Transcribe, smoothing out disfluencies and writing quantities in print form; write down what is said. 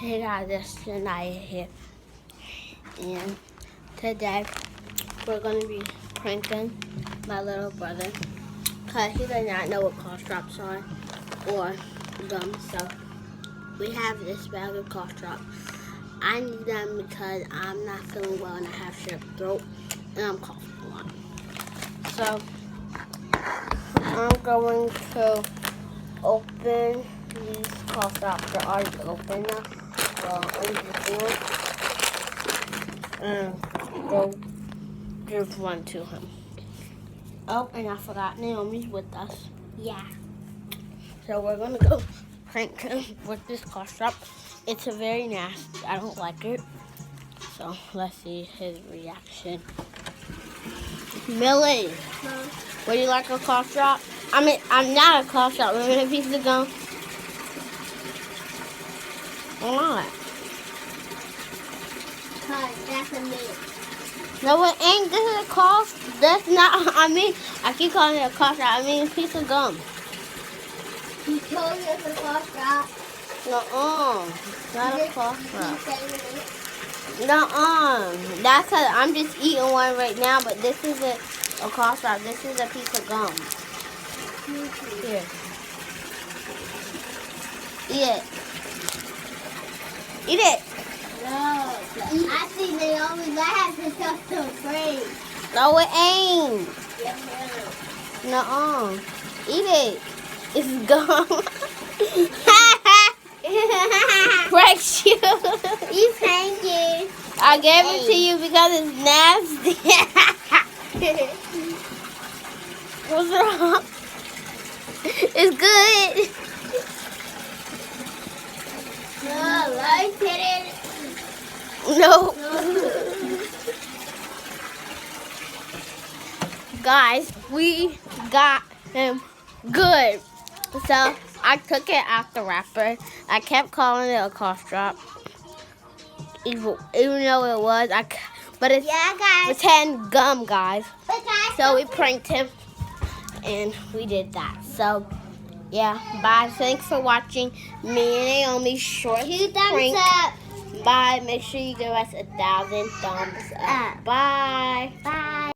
Hey guys, it's Shania here, and today we're going to be pranking my little brother because he does not know what cough drops are or gum. So we have this bag of cough drops. I need them because I'm not feeling well and I have strep throat and I'm coughing a lot. So I'm going to open these cough drops. They're already open now. And go give one to him. Oh, and I forgot Naomi's with us. Yeah. So we're gonna go prank him with this cough drop. It's a very nasty. I don't like it. So let's see his reaction. Millie, would you like a cough drop? I mean, I'm not a cough drop. We're gonna piece of gum. Or not? That's a me. No, it ain't. This is a cough. That's not. I mean, I keep calling it a cough drop. I mean, a piece of gum. You told me it's a cough drop. Nuh-uh. Not a cough drop. Nuh-uh. That's because I'm just eating one right now, but this isn't a cough drop. This is a piece of gum. Here. Eat it. Eat it. No. I see Naomi laugh and so afraid. No, it ain't. Nuh-uh. Eat it. It's gum. Breaks you. You thank you. I gave it to you because it's nasty. What's wrong? It's good. No, I didn't. No. Guys, we got him good. So I took it out the wrapper. I kept calling it a cough drop, even though it was. But it's pretend gum, guys. So we pranked him, and we did that. So yeah, bye. Thanks for watching me and Naomi's short prank. Bye. Make sure you give us 1,000 thumbs up. Bye. Bye.